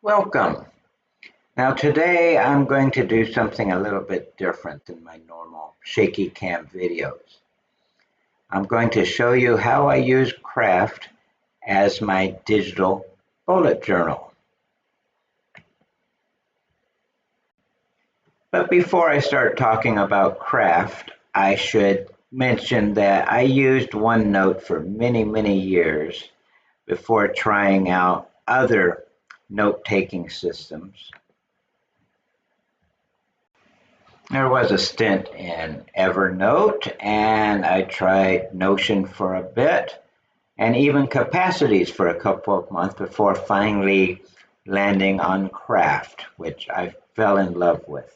Welcome. Now today I'm going to do something a little bit different than my normal shaky cam videos. I'm going to show you how I use Craft as my digital bullet journal. But before I start talking about Craft, I should mention that I used OneNote for many years before trying out other note-taking systems. There was a stint in Evernote, and I tried Notion for a bit, and even Capacities for a couple of months before finally landing on Craft, which I fell in love with.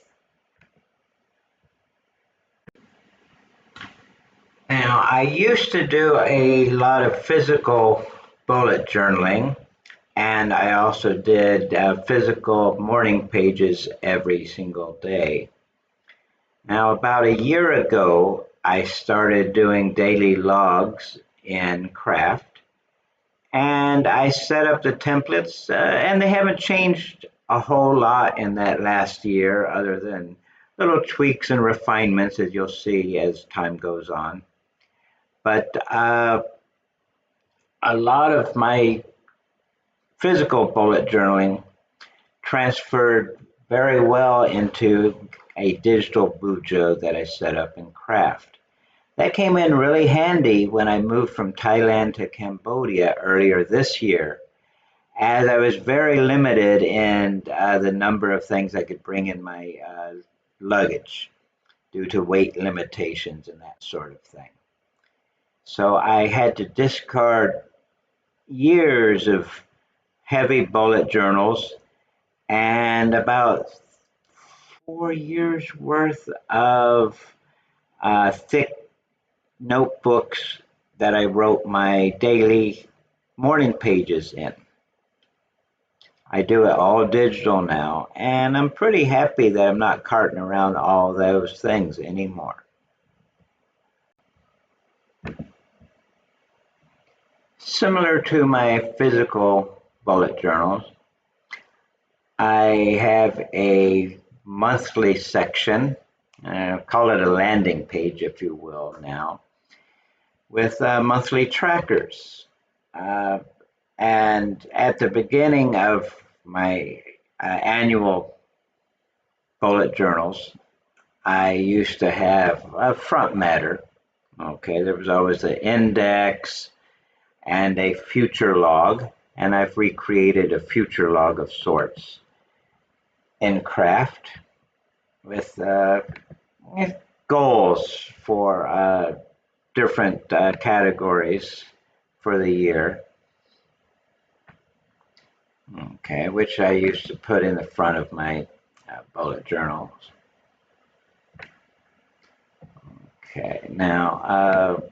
Now, I used to do a lot of physical bullet journaling, and I also did physical morning pages every single day. Now, about a year ago, I started doing daily logs in Craft, and I set up the templates, and they haven't changed a whole lot in that last year, other than little tweaks and refinements, as you'll see as time goes on. But a lot of my physical bullet journaling transferred very well into a DigiBuJo that I set up in Craft. That came in really handy when I moved from Thailand to Cambodia earlier this year, as I was very limited in the number of things I could bring in my luggage due to weight limitations and that sort of thing. So I had to discard years of heavy bullet journals and about 4 years worth of thick notebooks that I wrote my daily morning pages in. I do it all digital now, and I'm pretty happy that I'm not carting around all those things anymore. Similar to my physical bullet journals, I have a monthly section, call it a landing page if you will now, with monthly trackers. And at the beginning of my annual bullet journals, I used to have a front matter. Okay, there was always the index and a future log, and I've recreated a future log of sorts in Craft with goals for different categories for the year. Okay, which I used to put in the front of my bullet journals. Okay, now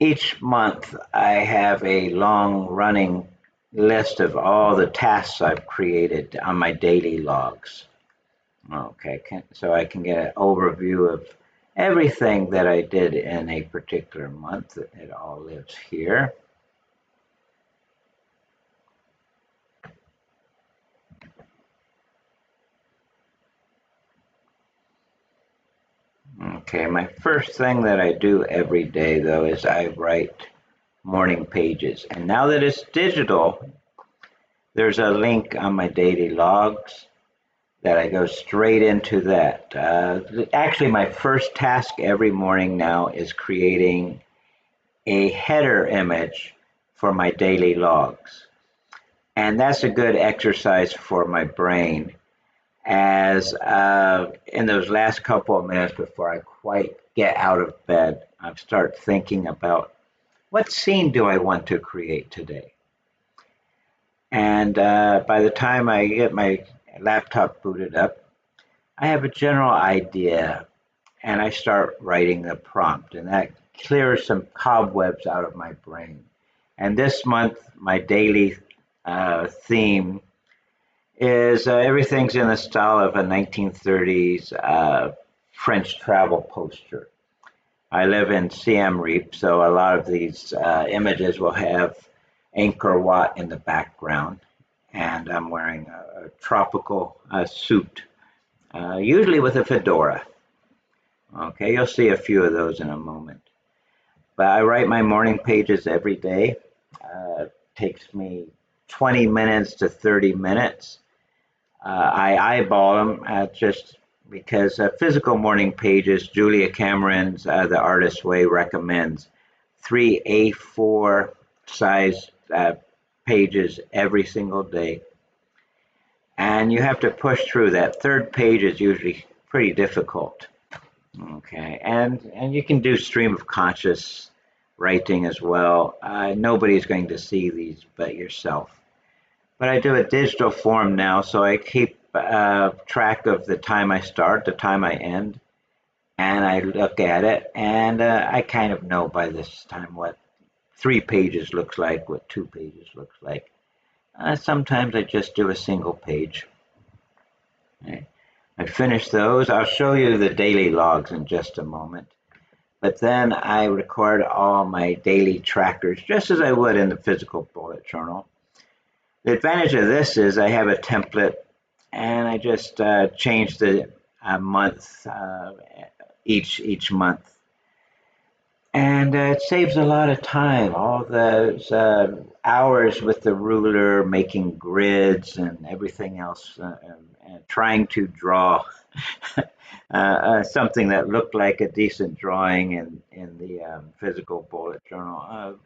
each month I have a long running list of all the tasks I've created on my daily logs. Okay, so I can get an overview of everything that I did in a particular month. It all lives here. Okay, my first thing that I do every day though is I write morning pages. And now that it's digital, there's a link on my daily logs that I go straight into that. Actually, my first task every morning now is creating a header image for my daily logs. And that's a good exercise for my brain, as in those last couple of minutes before I quite get out of bed, I start thinking about what scene do I want to create today? And by the time I get my laptop booted up, I have a general idea, and I start writing the prompt, and that clears some cobwebs out of my brain. And this month, my daily theme is everything's in the style of a 1930s French travel poster. I live in Siem Reap, so a lot of these images will have Angkor Wat in the background. and I'm wearing a tropical suit, usually with a fedora. Okay, you'll see a few of those in a moment. But I write my morning pages every day. Takes me 20 minutes to 30 minutes. I eyeball them just because physical morning pages, Julia Cameron's The Artist's Way recommends 3 A4 size pages every single day. And you have to push through that. Third page is usually pretty difficult. Okay, and you can do stream of conscious writing as well. Nobody's going to see these but yourself. But I do a digital form now, so I keep track of the time I start, the time I end, and I look at it, and I kind of know by this time what 3 pages looks like, what 2 pages looks like. Sometimes I just do a single page. Okay. I finish those. I'll show you the daily logs in just a moment. But then I record all my daily trackers, just as I would in the physical bullet journal. The advantage of this is I have a template, and I just change the month each month. And it saves a lot of time. All those hours with the ruler, making grids and everything else, and trying to draw something that looked like a decent drawing in the physical bullet journal.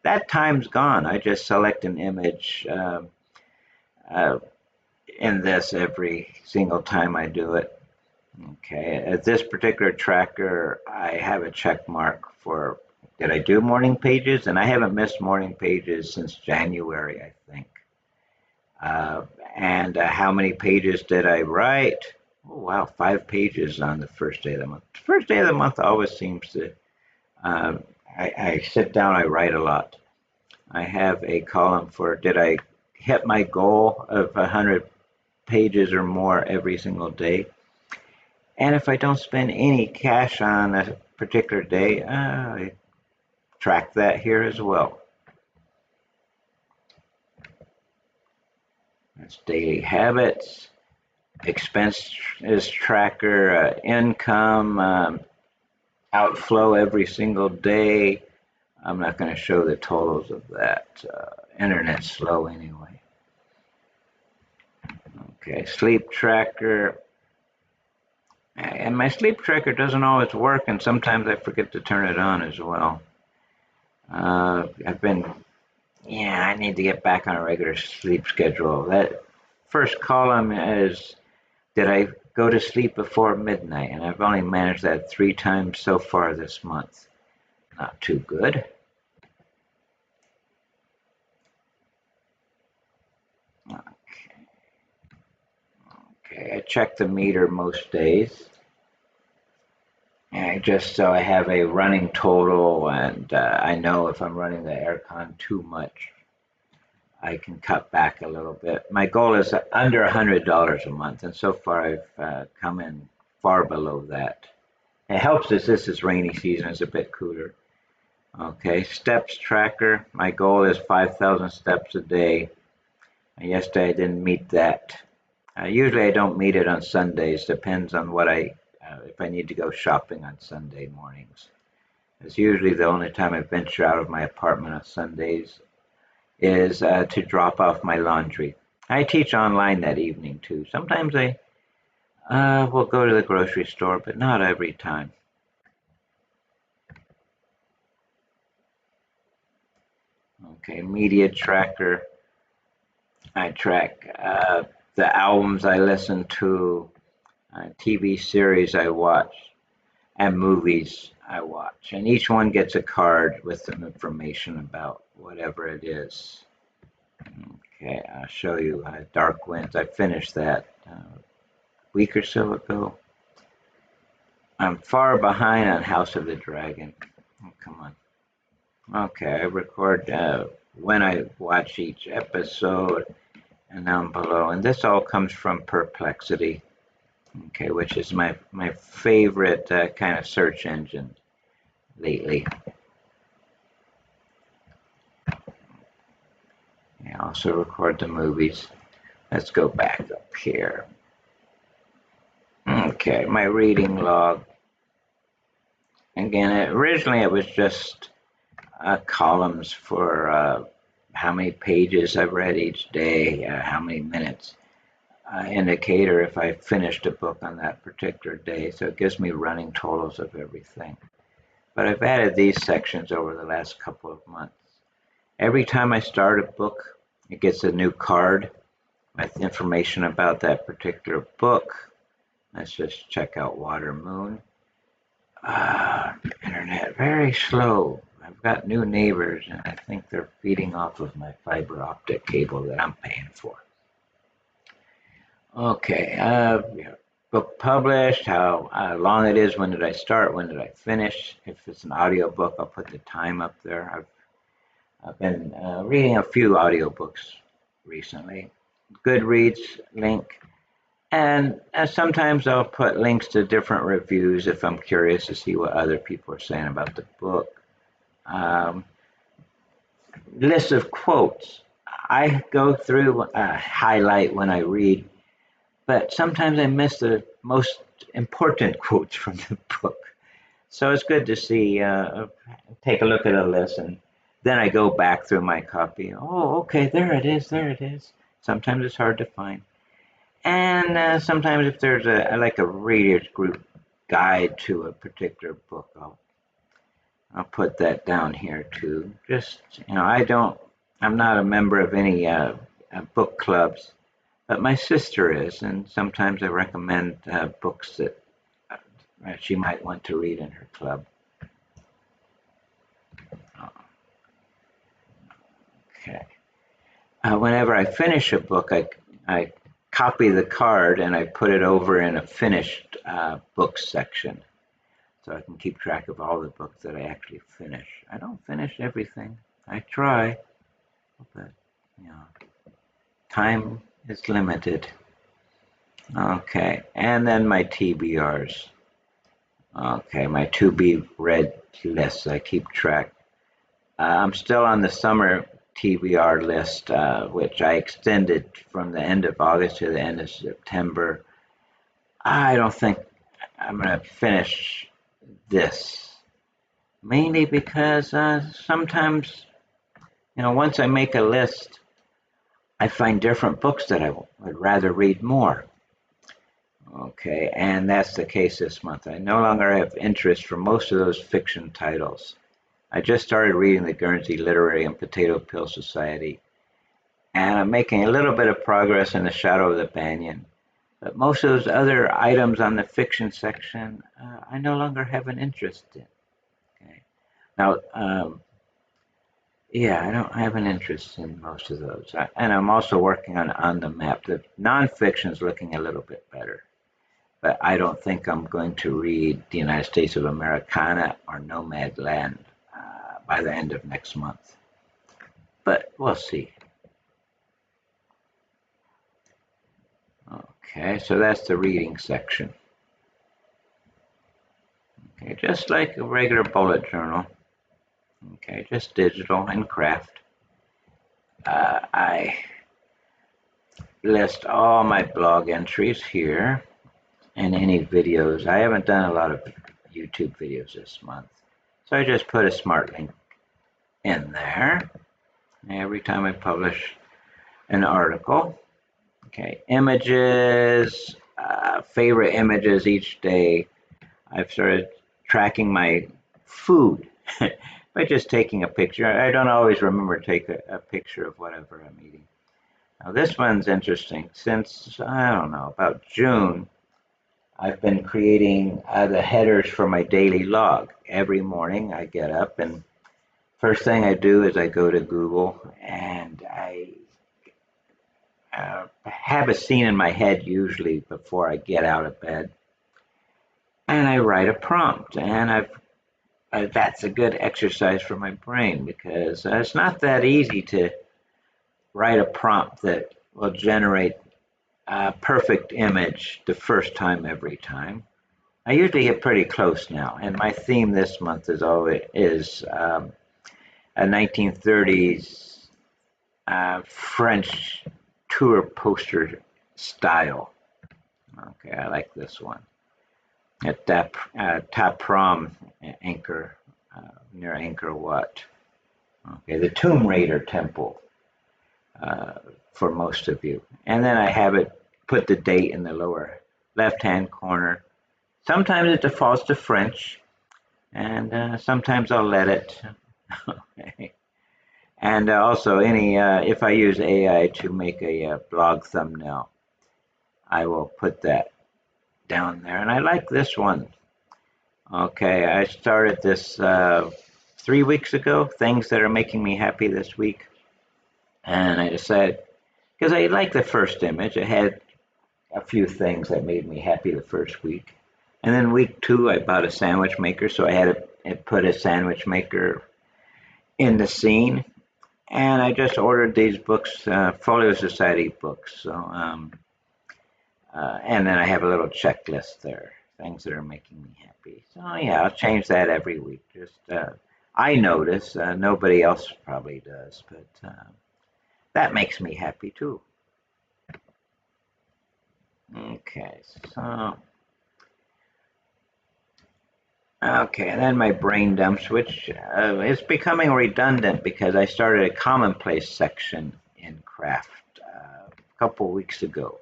That time's gone. I just select an image in this every single time I do it. Okay, at this particular tracker, I have a check mark for did I do morning pages? And I haven't missed morning pages since January, I think. And how many pages did I write? Oh, wow, 5 pages on the first day of the month. The first day of the month always seems to, I sit down, I write a lot. I have a column for did I hit my goal of 100 pages or more every single day. And if I don't spend any cash on a particular day, I track that here as well. That's daily habits, expenses tracker, income, outflow every single day. I'm not going to show the totals of that. Internet's slow anyway. Okay, sleep tracker. And my sleep tracker doesn't always work, and sometimes I forget to turn it on as well. I need to get back on a regular sleep schedule. That first column is, did I go to sleep before midnight? And I've only managed that 3 times so far this month. Not too good. Okay, I check the meter most days. And just so I have a running total, and I know if I'm running the aircon too much, I can cut back a little bit. My goal is under $100 a month, and so far I've come in far below that. It helps as this is rainy season, it's a bit cooler. Okay, steps tracker. My goal is 5,000 steps a day. And yesterday I didn't meet that. Usually I don't meet it on Sundays. Depends on what if I need to go shopping on Sunday mornings. It's usually the only time I venture out of my apartment on Sundays is to drop off my laundry. I teach online that evening too. Sometimes I will go to the grocery store, but not every time. Okay, media tracker. I track the albums I listen to, TV series I watch, and movies I watch. And each one gets a card with some information about whatever it is. Okay, I'll show you Dark Winds. I finished that a week or so ago. I'm far behind on House of the Dragon. Oh, come on. Okay, I record when I watch each episode and down below. And this all comes from Perplexity, okay, which is my favorite kind of search engine lately. Yeah, also record the movies. Let's go back up here. Okay, my reading log. Again, originally it was just columns for how many pages I've read each day, how many minutes, indicator if I finished a book on that particular day. So it gives me running totals of everything. But I've added these sections over the last couple of months. Every time I start a book, it gets a new card with information about that particular book. Let's just check out Water Moon. Internet, very slow. I've got new neighbors, and I think they're feeding off of my fiber optic cable that I'm paying for. Okay, book published, how long it is, when did I start, when did I finish. If it's an audio book, I'll put the time up there. I've been reading a few audiobooks recently. Goodreads link. And sometimes I'll put links to different reviews if I'm curious to see what other people are saying about the book. List of quotes. I go through, highlight when I read, but sometimes I miss the most important quotes from the book. So it's good to see, take a look at a list, and then I go back through my copy. Oh, okay, there it is, there it is. Sometimes it's hard to find. And sometimes if there's like a reader's group guide to a particular book, I'll put that down here too. Just, I'm not a member of any book clubs, but my sister is, and sometimes I recommend books that she might want to read in her club. Okay. Whenever I finish a book, I copy the card and I put it over in a finished books section, so I can keep track of all the books that I actually finish. I don't finish everything. I try, but time is limited. Okay, and then my TBRs. Okay, my to be read lists. I keep track. I'm still on the summer TBR list, which I extended from the end of August to the end of September. I don't think I'm going to finish this, mainly because sometimes, once I make a list, I find different books that I would rather read more. Okay, and that's the case this month. I no longer have interest for most of those fiction titles. I just started reading the Guernsey Literary and Potato Pill Society, and I'm making a little bit of progress in The Shadow of the Banyan. But most of those other items on the fiction section, I no longer have an interest in. Okay. Now, I don't have an interest in most of those. And I'm also working on the map. The nonfiction is looking a little bit better. But I don't think I'm going to read The United States of Americana or Nomad Land by the end of next month. But we'll see. Okay, so that's the reading section. Okay, just like a regular bullet journal. Okay, just digital and craft. I list all my blog entries here and any videos. I haven't done a lot of YouTube videos this month, so I just put a smart link in there every time I publish an article. Okay, images, favorite images each day. I've started tracking my food by just taking a picture. I don't always remember to take a picture of whatever I'm eating. Now this one's interesting. Since, I don't know, about June, I've been creating the headers for my daily log. Every morning I get up, and first thing I do is I go to Google, and I have a scene in my head usually before I get out of bed, and I write a prompt. And that's a good exercise for my brain, because it's not that easy to write a prompt that will generate a perfect image the first time every time. I usually get pretty close now, and my theme this month is a 1930s French tour poster style. Okay, I like this one. At that top prom anchor near Angkor Wat. Okay, the Tomb Raider temple uh, for most of you. And then I have it put the date in the lower left-hand corner. Sometimes it defaults to French, and sometimes I'll let it. Okay. And also, any if I use AI to make a blog thumbnail, I will put that down there. And I like this one. Okay, I started this 3 weeks ago. Things that are making me happy this week, and I decided because I liked the first image. It had a few things that made me happy the first week, and then week 2, I bought a sandwich maker, so I had it put a sandwich maker in the scene. And I just ordered these books, Folio Society books. So, and then I have a little checklist there, things that are making me happy. So yeah, I'll change that every week. Just I notice, nobody else probably does, but that makes me happy too. Okay, so okay, and then my brain dumps, which is becoming redundant because I started a commonplace section in craft a couple weeks ago.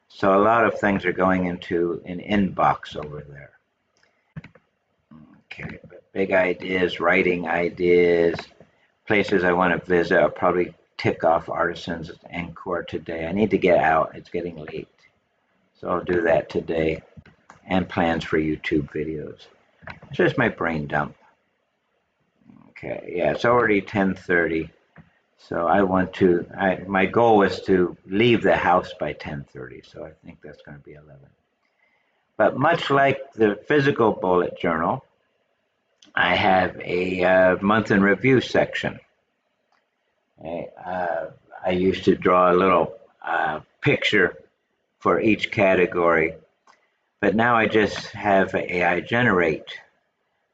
So a lot of things are going into an inbox over there. Okay, but big ideas, writing ideas, places I want to visit. I'll probably tick off Artisans and Core today. I need to get out. It's getting late. So I'll do that today. And plans for YouTube videos. It's just my brain dump. Okay, yeah, it's already 10:30. So I want to, my goal was to leave the house by 10:30. So I think that's going to be 11. But much like the physical bullet journal, I have a month in review section. I used to draw a little picture for each category, but now I just have AI generate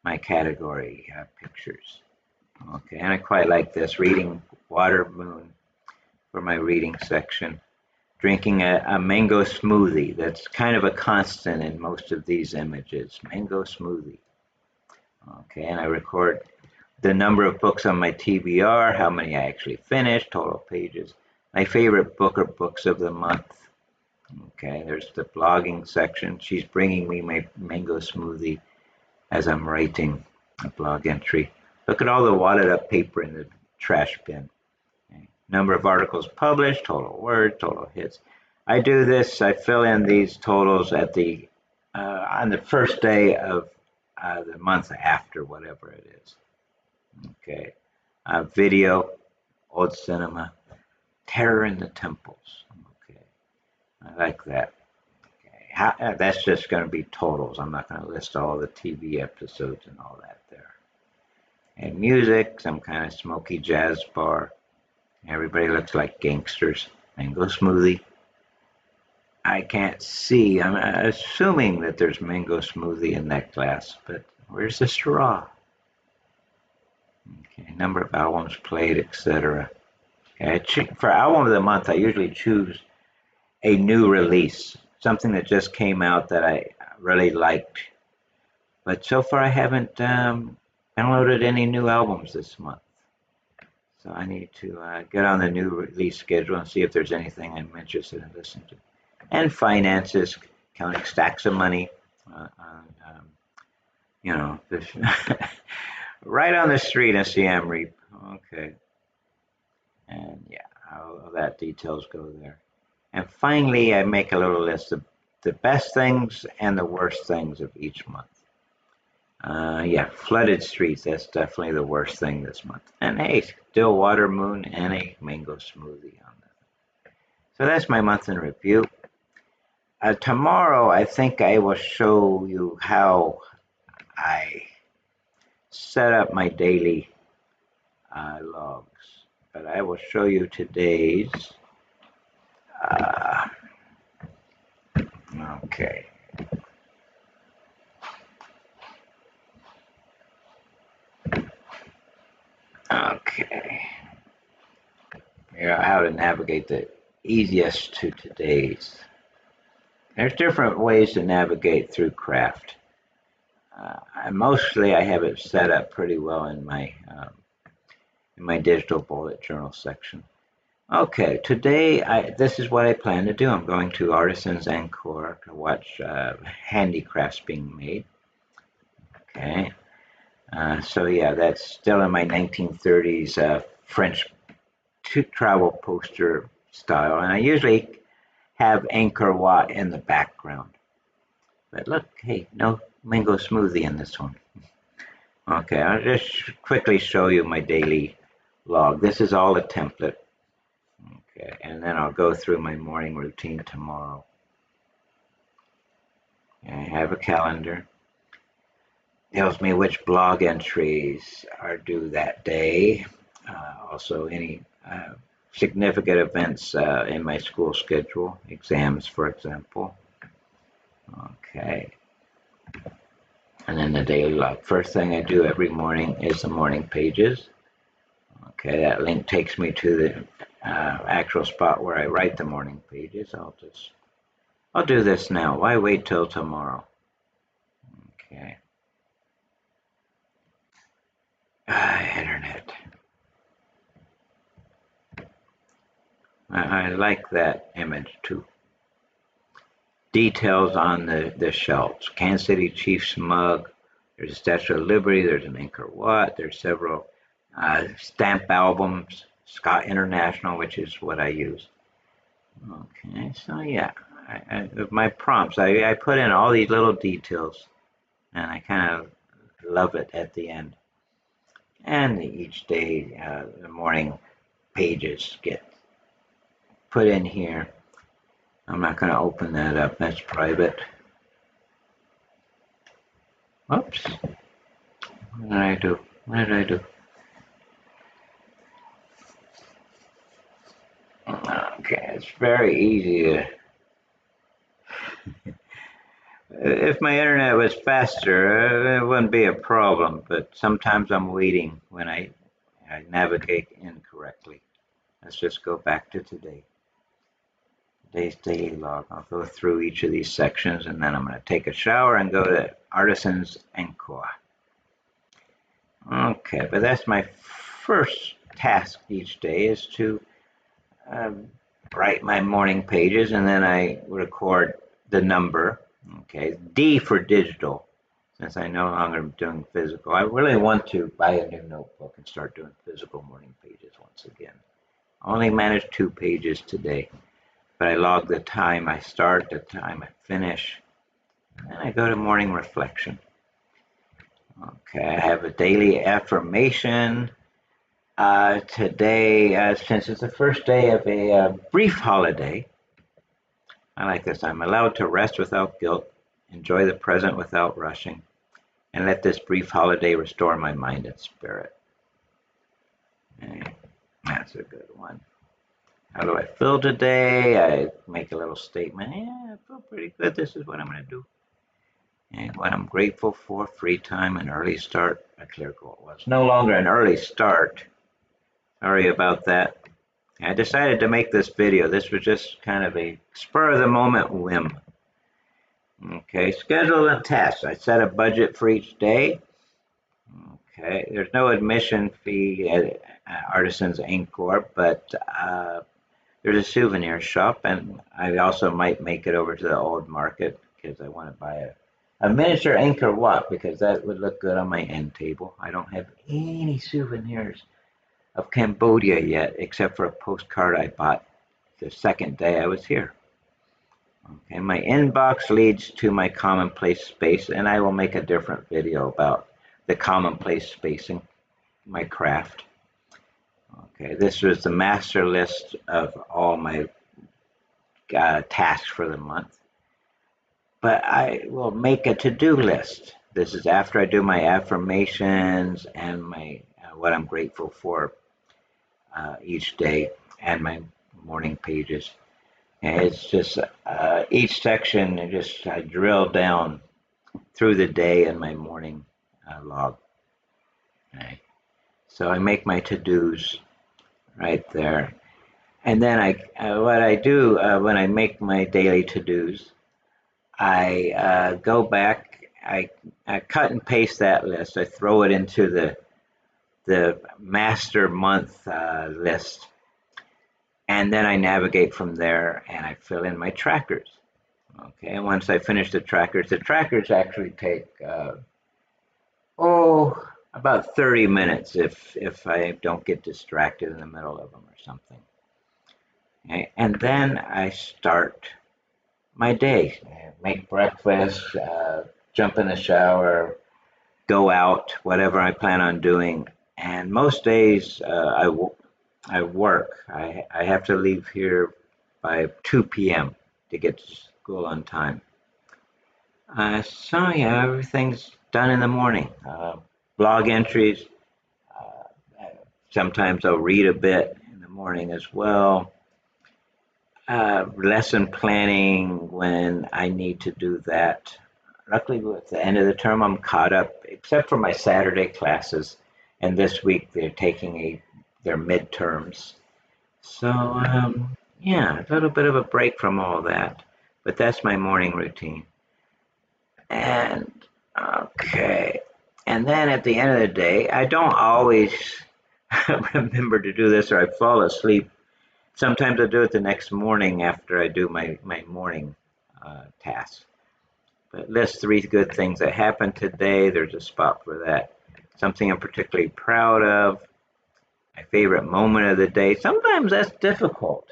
my category pictures. Okay, and I quite like this, reading Water Moon for my reading section. Drinking a mango smoothie. That's kind of a constant in most of these images. Mango smoothie. Okay, and I record the number of books on my TBR, how many I actually finished, total pages, my favorite book or books of the month. Okay, there's the blogging section. She's bringing me my mango smoothie as I'm writing a blog entry. Look at all the wadded up paper in the trash bin. Okay. Number of articles published, total words, total hits. I do this, I fill in these totals at the on the first day of the month after, whatever it is. Okay. Video, old cinema, Terror in the Temples. Okay. I like that. Okay. That's just going to be totals. I'm not going to list all the TV episodes and all that there. And music, some kind of smoky jazz bar. Everybody looks like gangsters. Mango smoothie. I can't see. I'm assuming that there's mango smoothie in that glass, but where's the straw? Okay, number of albums played, etc. Okay, for album of the month, I usually choose a new release, something that just came out that I really liked. But so far, I haven't downloaded any new albums this month. So I need to get on the new release schedule and see if there's anything I'm interested in listening to. And finances, counting stacks of money, you know, right on the street in Siam Reap. Okay. And yeah, all that details go there. And finally, I make a little list of the best things and the worst things of each month. Yeah, flooded streets, that's definitely the worst thing this month. And hey, still water moon and a mango smoothie on that. So that's my month in review. Tomorrow, I think I will show you how I set up my daily logs. But I will show you today's. Okay. Okay. how to navigate the easiest to today's. There's different ways to navigate through craft. Mostly I have it set up pretty well in my digital bullet journal section. Okay, today this is what I plan to do. I'm going to Artisans Encore to watch handicrafts being made. Okay, so yeah, that's still in my 1930s French travel poster style, and I usually have Angkor Wat in the background. But look, hey, no mango smoothie in this one. Okay, I'll just quickly show you my daily log. This is all a template. Okay, and then I'll go through my morning routine tomorrow. I have a calendar. Tells me which blog entries are due that day. Also, any significant events in my school schedule, exams, for example. Okay. And then the daily log. First thing I do every morning is the morning pages. Okay, that link takes me to the actual spot where I write the morning pages. I'll do this now. Why wait till tomorrow? Okay. Internet. I like that image too. Details on the shelves. Kansas City Chiefs mug. There's a Statue of Liberty. There's an Angkor Wat. There's several stamp albums. Scott International, which is what I use. Okay, so yeah, my prompts, I put in all these little details, and I kind of love it at the end. And each day, the morning pages get put in here. I'm not going to open that up. That's private. Oops. What did I do? What did I do? Okay, it's very easy to. If my internet was faster, it wouldn't be a problem, but sometimes I'm waiting when I navigate incorrectly. Let's just go back to today. Today's daily log. I'll go through each of these sections, and then I'm going to take a shower and go to Artisans Encore. Okay, but that's my first task each day is to write my morning pages, and then I record the number. Okay, D for digital, since I no longer am doing physical. I really want to buy a new notebook and start doing physical morning pages once again. I only managed 2 pages today, but I log the time I start, the time I finish, and I go to morning reflection. Okay, I have a daily affirmation. Today, since it's the first day of a brief holiday, I like this. I'm allowed to rest without guilt, enjoy the present without rushing, and let this brief holiday restore my mind and spirit. Okay, that's a good one. How do I feel today? I make a little statement. Yeah, I feel pretty good. This is what I'm going to do. And what I'm grateful for, free time, an early start. A clear goal. Well, it's no longer an early start. Sorry about that. I decided to make this video. This was just kind of a spur of the moment whim. Okay, schedule and tasks. I set a budget for each day. Okay, there's no admission fee at Artisans Encore, but there's a souvenir shop, and I also might make it over to the old market because I want to buy a miniature Angkor Wat because that would look good on my end table. I don't have any souvenirs of Cambodia yet, except for a postcard I bought the second day I was here. Okay, my inbox leads to my commonplace space, and I will make a different video about the commonplace spacing, my craft. Okay, this was the master list of all my tasks for the month. But I will make a to-do list. This is after I do my affirmations and my what I'm grateful for each day and my morning pages. And it's just each section, I drill down through the day in my morning log. Okay. So I make my to-dos right there. And then what I do when I make my daily to-dos, I go back, I cut and paste that list. I throw it into the master month list, and then I navigate from there and I fill in my trackers. Okay, and once I finish the trackers actually take about 30 minutes if I don't get distracted in the middle of them or something. Okay, and then I start my day, make breakfast, jump in the shower, go out, whatever I plan on doing. And most days I work. I have to leave here by 2 p.m. to get to school on time. So yeah, everything's done in the morning. Blog entries. Uh, Sometimes I'll read a bit in the morning as well. Lesson planning when I need to do that. Luckily, with the end of the term, I'm caught up, except for my Saturday classes. And this week they're taking their midterms. So yeah, a little bit of a break from all that. But that's my morning routine. And okay. And then at the end of the day, I don't always remember to do this or I fall asleep. Sometimes I do it the next morning after I do my morning tasks. But list 3 good things that happened today. There's a spot for that. Something I'm particularly proud of. My favorite moment of the day. Sometimes that's difficult.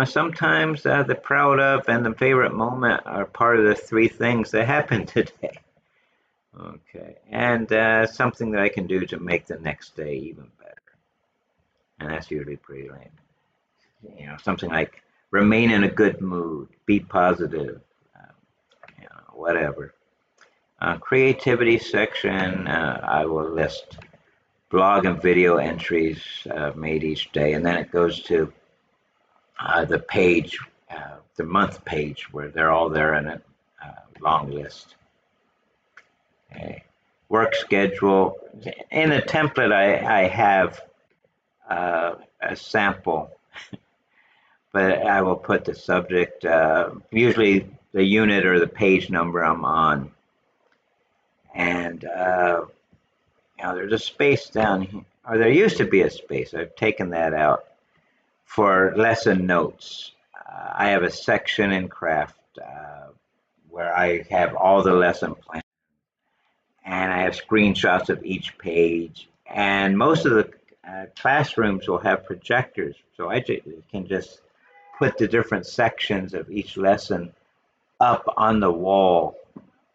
Sometimes the proud of and the favorite moment are part of the 3 things that happened today. Okay. And something that I can do to make the next day even better. And that's usually pretty lame. Something like remain in a good mood, be positive, whatever. Creativity section, I will list blog and video entries made each day, and then it goes to the page, the month page, where they're all there in a long list. Okay. Work schedule. In the template, I have a sample, but I will put the subject, usually the unit or the page number I'm on. And there's a space down here, or there used to be a space. I've taken that out for lesson notes. I have a section in craft where I have all the lesson plans, and I have screenshots of each page. And most of the classrooms will have projectors, so I can just put the different sections of each lesson up on the wall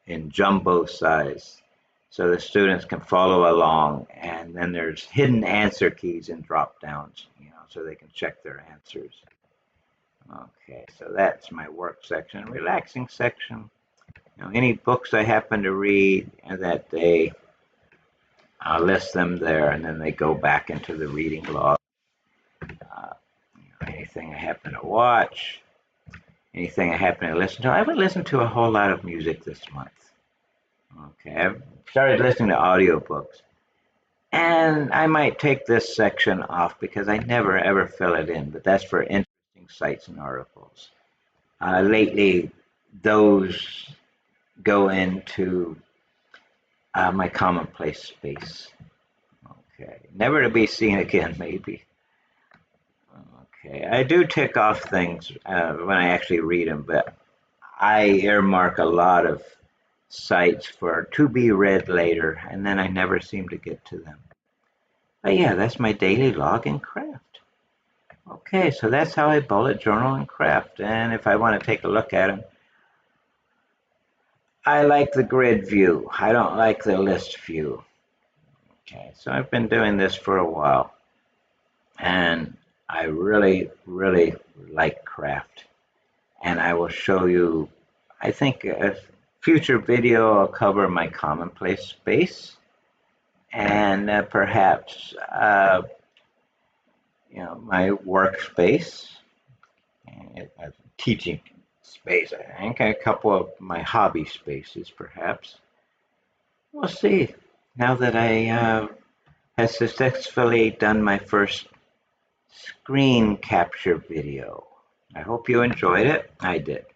in jumbo size so the students can follow along. And then there's hidden answer keys and drop downs, so they can check their answers. Okay, so that's my work section. Relaxing section, any books I happen to read that day, I'll list them there, and then they go back into the reading log. Anything I happen to watch, anything I happen to listen to. I haven't listened to a whole lot of music this month. Okay, I've started listening to audiobooks. And I might take this section off because I never ever fill it in, but that's for interesting sites and articles. Lately, those go into my commonplace space. Okay, never to be seen again, maybe. Okay, I do tick off things when I actually read them, but I earmark a lot of sites for to be read later, and then I never seem to get to them. But yeah, that's my daily log in craft. Okay, so that's how I bullet journal and craft. And if I want to take a look at them, I like the grid view. I don't like the list view. Okay, so I've been doing this for a while, and I really, really like craft. And I will show you, I think a future video I'll cover my commonplace space and perhaps my workspace and a teaching space. I think a couple of my hobby spaces, perhaps. We'll see. Now that I have successfully done my first screen capture video. I hope you enjoyed it. I did.